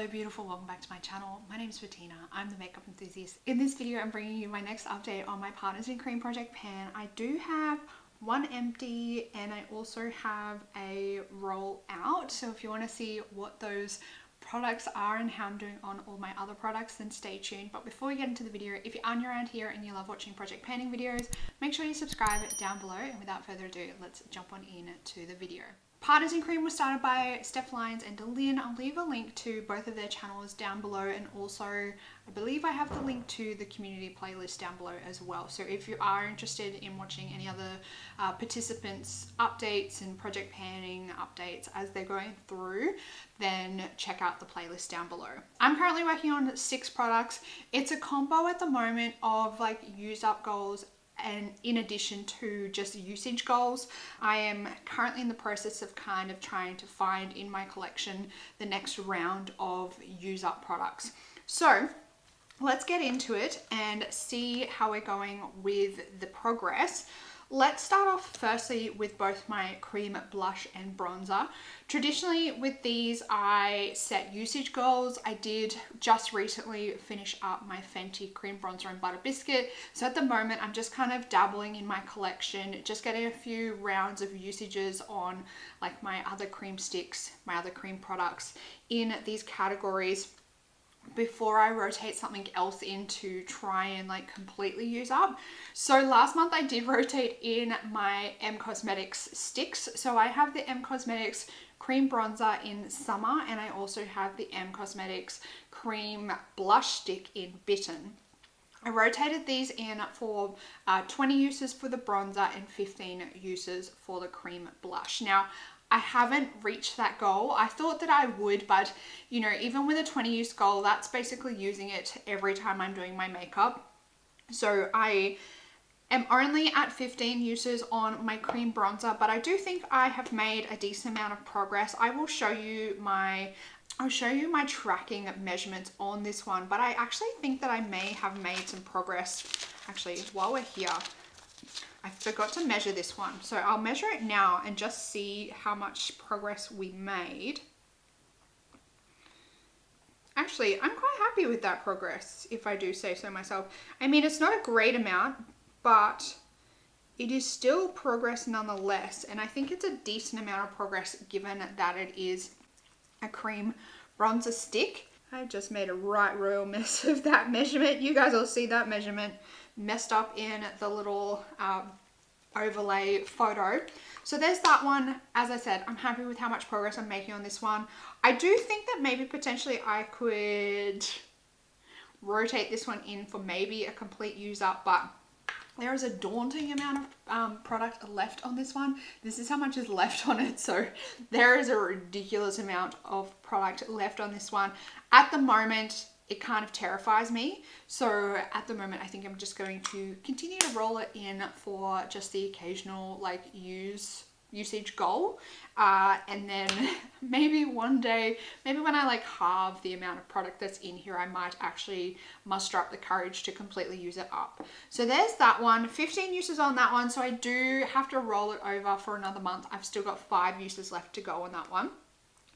Hello beautiful, welcome back to my channel. My name is Bettina, I'm the makeup enthusiast. In this video I'm bringing you my next update on my Partners in Cream project pan. I do have one empty and I also have a roll out, so if you want to see what those products are and how I'm doing on all my other products, then stay tuned. But before we get into the video, if you're new around here and you love watching project panning videos, make sure you subscribe down below, and without further ado, let's jump on in to the video. Partners in Cream was started by Steph Lyons and DaLin. I'll leave a link to both of their channels down below, and also I believe I have the link to the community playlist down below as well. So if you are interested in watching any other participants updates and project panning updates as they're going through, then check out the playlist down below. I'm currently working on 6 products. It's a combo at the moment of like use up goals and in addition to just usage goals. I am currently in the process of kind of trying to find in my collection the next round of use up products. So let's get into it and see how we're going with the progress. Let's start off firstly with both my cream blush and bronzer. Traditionally with these I set usage goals. I did just recently finish up my Fenty cream bronzer and butter biscuit. So at the moment I'm just kind of dabbling in my collection, just getting a few rounds of usages on like my other cream sticks, my other cream products in these categories before I rotate something else in to try and like completely use up. So last month I did rotate in my M Cosmetics sticks. So I have the M Cosmetics cream bronzer in summer, and I also have the M Cosmetics cream blush stick in Bitten. I rotated these in for 20 uses for the bronzer and 15 uses for the cream blush. Now, I haven't reached that goal. I thought that I would, but you know, even with a 20 use goal, that's basically using it every time I'm doing my makeup. So I am only at 15 uses on my cream bronzer, but I do think I have made a decent amount of progress. I will show you I'll show you my tracking measurements on this one, but I actually think that I may have made some progress. Actually, while we're here, I forgot to measure this one. So I'll measure it now and just see how much progress we made. Actually, I'm quite happy with that progress, if I do say so myself. I mean, it's not a great amount, but it is still progress nonetheless. And I think it's a decent amount of progress given that it is a cream bronzer stick. I just made a right royal mess of that measurement. You guys will see that measurement messed up in the little overlay photo. So there's that one. As I said, I'm happy with how much progress I'm making on this one. I do think that maybe potentially I could rotate this one in for maybe a complete use up, but there is a daunting amount of product left on this one. This is how much is left on it. So there is a ridiculous amount of product left on this one. At the moment, it kind of terrifies me. So at the moment, I think I'm just going to continue to roll it in for just the occasional like usage goal. And then maybe one day, maybe when I like halve the amount of product that's in here, I might actually muster up the courage to completely use it up. So there's that one, 15 uses on that one. So I do have to roll it over for another month. I've still got 5 uses left to go on that one.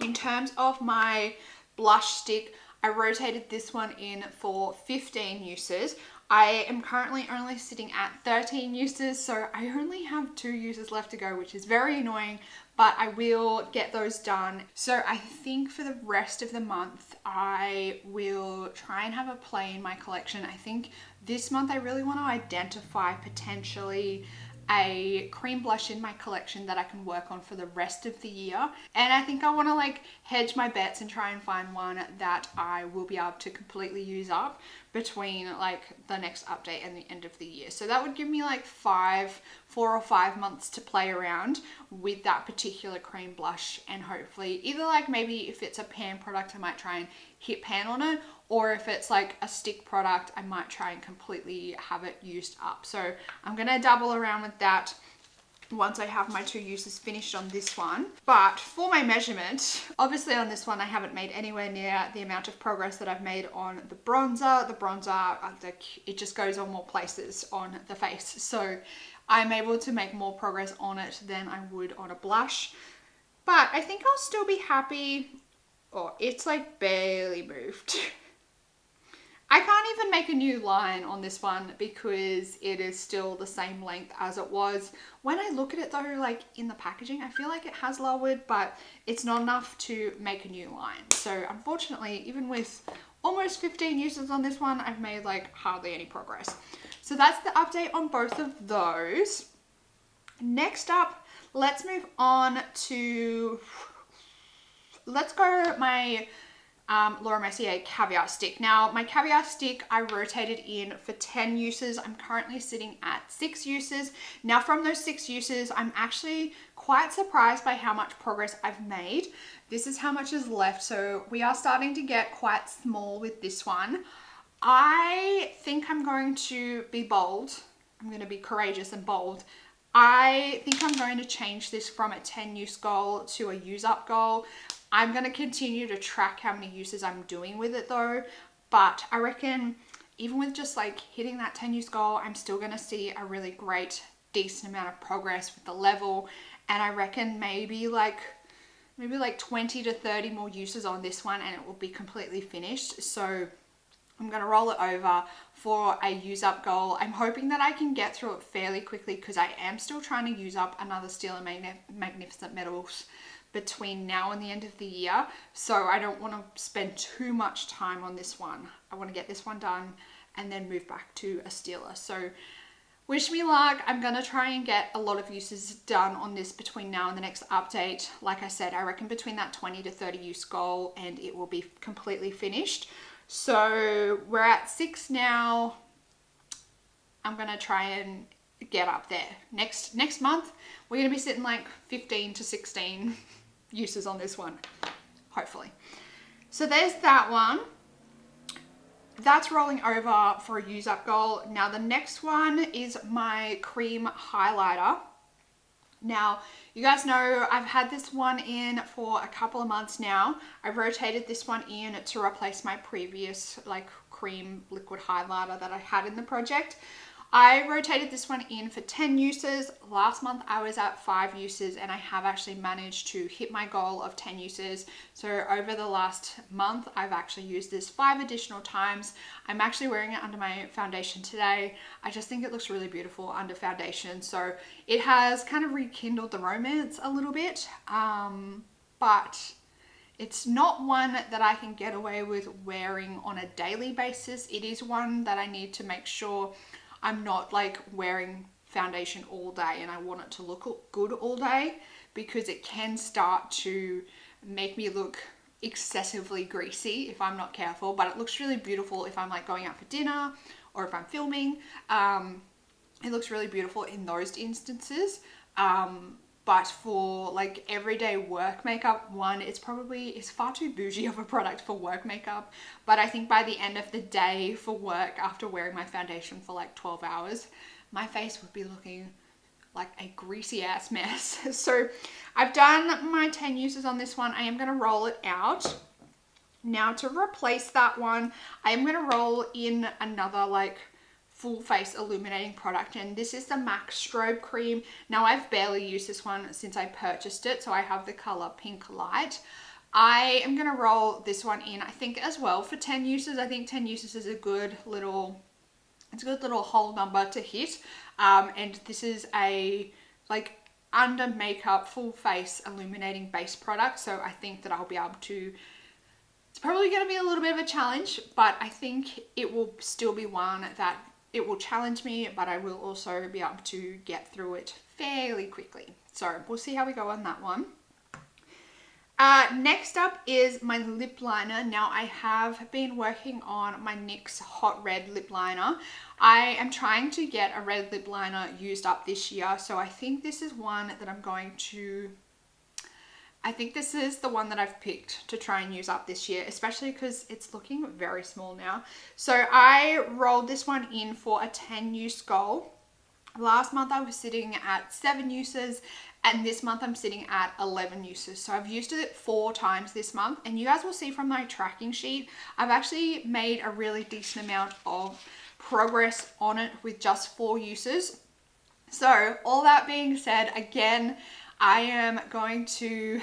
In terms of my blush stick, I rotated this one in for 15 uses. I am currently only sitting at 13 uses, so I only have 2 uses left to go, which is very annoying, but I will get those done. So I think for the rest of the month, I will try and have a play in my collection. I think this month I really want to identify potentially a cream blush in my collection that I can work on for the rest of the year. And I think I want to like hedge my bets and try and find one that I will be able to completely use up between like the next update and the end of the year. So that would give me like 4 or 5 months to play around with that particular cream blush, and hopefully either like maybe if it's a pan product, I might try and hit pan on it, or if it's like a stick product, I might try and completely have it used up. So I'm gonna dabble around with that once I have my 2 uses finished on this one. But for my measurement, obviously on this one I haven't made anywhere near the amount of progress that I've made on the bronzer. The bronzer, it just goes on more places on the face. So I'm able to make more progress on it than I would on a blush. But I think I'll still be happy Oh, it's like barely moved. I can't even make a new line on this one because it is still the same length as it was. When I look at it though, like in the packaging, I feel like it has lowered, but it's not enough to make a new line. So unfortunately, even with almost 15 uses on this one, I've made like hardly any progress. So that's the update on both of those. Next up, let's move on to, let's go my Laura Mercier caviar stick. Now my caviar stick I rotated in for 10 uses. I'm currently sitting at 6 uses. Now from those 6 uses, I'm actually quite surprised by how much progress I've made. This is how much is left. So we are starting to get quite small with this one. I think I'm going to be bold. I'm going to be courageous and bold. I think I'm going to change this from a 10 use goal to a use up goal. I'm going to continue to track how many uses I'm doing with it though, but I reckon even with just like hitting that 10 use goal, I'm still going to see a really great, decent amount of progress with the level. And I reckon maybe like 20 to 30 more uses on this one and it will be completely finished. So I'm going to roll it over for a use up goal. I'm hoping that I can get through it fairly quickly because I am still trying to use up another Steel and Magnificent Metals between now and the end of the year. So I don't want to spend too much time on this one. I want to get this one done and then move back to a Steeler. So wish me luck. I'm going to try and get a lot of uses done on this between now and the next update. Like I said, I reckon between that 20 to 30 use goal and it will be completely finished. So we're at 6 now. I'm going to try and get up there. Next month, we're going to be sitting like 15 to 16 uses on this one, hopefully. So there's that one. That's rolling over for a use up goal. Now the next one is my cream highlighter. Now, you guys know I've had this one in for a couple of months now. I rotated this one in to replace my previous like cream liquid highlighter that I had in the project. I rotated this one in for 10 uses. Last month I was at 5 uses and I have actually managed to hit my goal of 10 uses. So over the last month, I've actually used this 5 additional times. I'm actually wearing it under my foundation today. I just think it looks really beautiful under foundation. So it has kind of rekindled the romance a little bit, but it's not one that I can get away with wearing on a daily basis. It is one that I need to make sure I'm not like wearing foundation all day and I want it to look good all day, because it can start to make me look excessively greasy if I'm not careful. But it looks really beautiful if I'm like going out for dinner or if I'm filming. It looks really beautiful in those instances. But for like everyday work makeup, it's far too bougie of a product for work makeup. But I think by the end of the day for work, after wearing my foundation for like 12 hours, my face would be looking like a greasy ass mess. So I've done my 10 uses on this one. I am going to roll it out. Now to replace that one, I am going to roll in another like full face illuminating product, and this is the MAC Strobe Cream. Now I've barely used this one since I purchased it, so I have the color Pink Light. I am going to roll this one in, I think as well for 10 uses. I think 10 uses is a good little whole number to hit. And this is a like under makeup full face illuminating base product, so I think that I'll be able to, it's probably going to be a little bit of a challenge, but I think it will still be one that it will challenge me, but I will also be able to get through it fairly quickly. So we'll see how we go on that one. Next up is my lip liner. Now I have been working on my NYX Hot Red lip liner. I am trying to get a red lip liner used up this year. So I think this is one that this is the one that I've picked to try and use up this year, especially because it's looking very small now. So I rolled this one in for a 10 use goal. Last month I was sitting at 7 uses and this month I'm sitting at 11 uses. So I've used it 4 times this month, and you guys will see from my tracking sheet, I've actually made a really decent amount of progress on it with just 4 uses. So all that being said, again, I am going to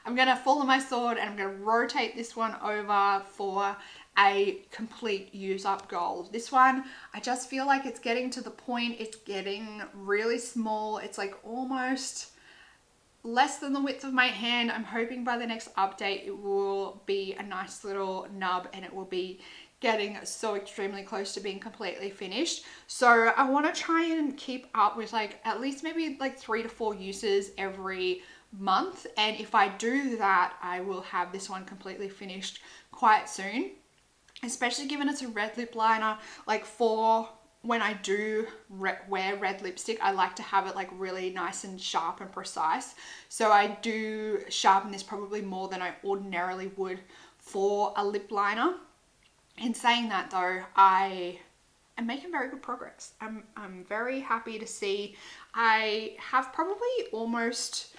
I'm gonna follow my sword and I'm gonna rotate this one over for a complete use up goal. This one, I just feel like it's getting to the point, it's getting really small. It's like almost less than the width of my hand. I'm hoping by the next update it will be a nice little nub and it will be getting so extremely close to being completely finished. So I want to try and keep up with like at least maybe like 3 to 4 uses every month, and if I do that I will have this one completely finished quite soon, especially given it's a red lip liner. Like for when I do wear red lipstick, I like to have it like really nice and sharp and precise. So I do sharpen this probably more than I ordinarily would for a lip liner. In saying that though, I am making very good progress. I'm very happy to see I have probably almost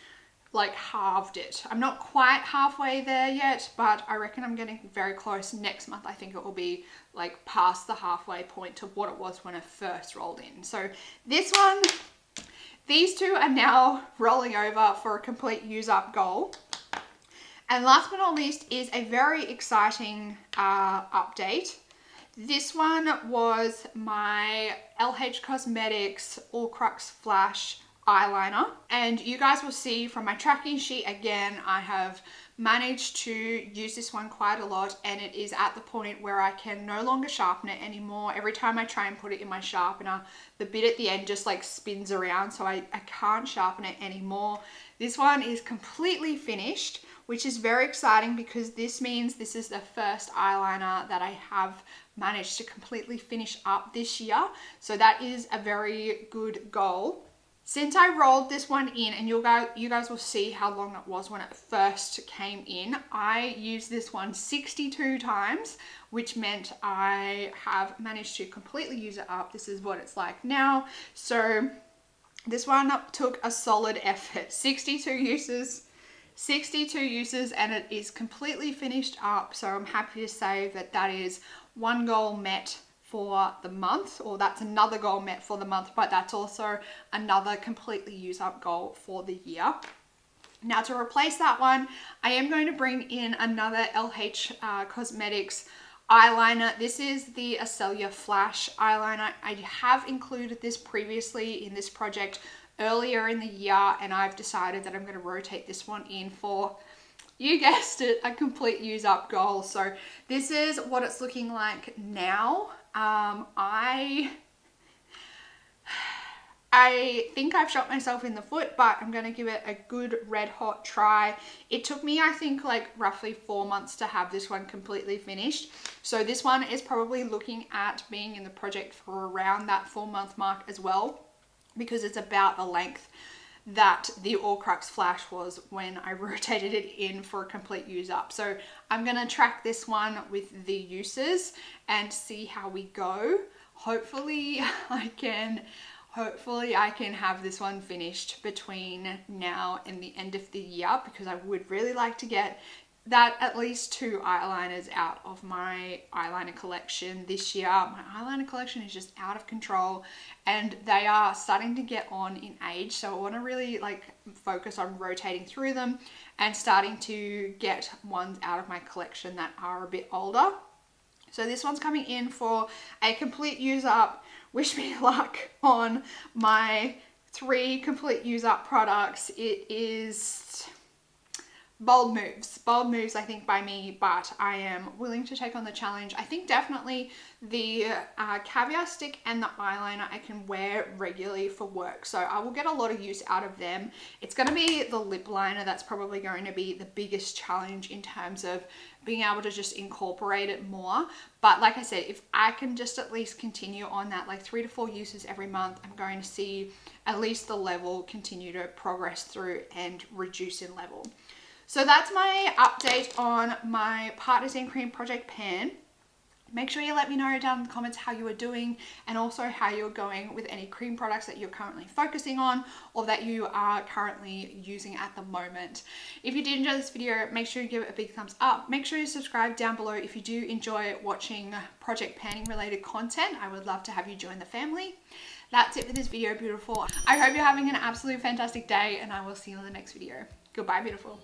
like halved it. I'm not quite halfway there yet, but I reckon I'm getting very close. Next month I think it will be like past the halfway point to what it was when I first rolled in. So this one, these two are now rolling over for a complete use up goal. And last but not least is a very exciting update. This one was my LH Cosmetics All Crux Flash eyeliner, and you guys will see from my tracking sheet again I have managed to use this one quite a lot, and it is at the point where I can no longer sharpen it anymore. Every time I try and put it in my sharpener, the bit at the end just like spins around, so I can't sharpen it anymore. This one is completely finished, which is very exciting because this means this is the first eyeliner that I have managed to completely finish up this year, so that is a very good goal. Since I rolled this one in, and you guys will see how long it was when it first came in, I used this one 62 times, which meant I have managed to completely use it up. This is what it's like now. So this one took a solid effort, 62 uses, and it is completely finished up. So I'm happy to say that that is one goal met for the month, or that's another goal met for the month, but that's also another completely use up goal for the year. Now to replace that one, I am going to bring in another LH Cosmetics eyeliner. This is the Acelia Flash eyeliner. I have included this previously in this project earlier in the year, and I've decided that I'm going to rotate this one in for, you guessed it, a complete use up goal. So this is what it's looking like now. I think I've shot myself in the foot, but I'm going to give it a good red hot try. It took me, I think, like roughly 4 months to have this one completely finished. So this one is probably looking at being in the project for around that 4-month mark as well, because it's about the length that the All Crux Flash was when I rotated it in for a complete use up. So I'm going to track this one with the uses and see how we go. Hopefully I can have this one finished between now and the end of the year, because I would really like to get that at least 2 eyeliners out of my eyeliner collection this year. My eyeliner collection is just out of control and they are starting to get on in age, so I want to really like focus on rotating through them and starting to get ones out of my collection that are a bit older. So this one's coming in for a complete use up. Wish me luck on my 3 complete use up products. It is bold moves, I think, by me, but I am willing to take on the challenge. I think definitely the caviar stick and the eyeliner I can wear regularly for work, so I will get a lot of use out of them. It's going to be the lip liner that's probably going to be the biggest challenge in terms of being able to just incorporate it more. But like I said, if I can just at least continue on that like 3 to 4 uses every month, I'm going to see at least the level continue to progress through and reduce in level. So that's my update on my partnersincream project pan. Make sure you let me know down in the comments how you are doing, and also how you're going with any cream products that you're currently focusing on or that you are currently using at the moment. If you did enjoy this video, make sure you give it a big thumbs up. Make sure you subscribe down below if you do enjoy watching project panning related content. I would love to have you join the family. That's it for this video, beautiful. I hope you're having an absolute fantastic day, and I will see you in the next video. Goodbye, beautiful.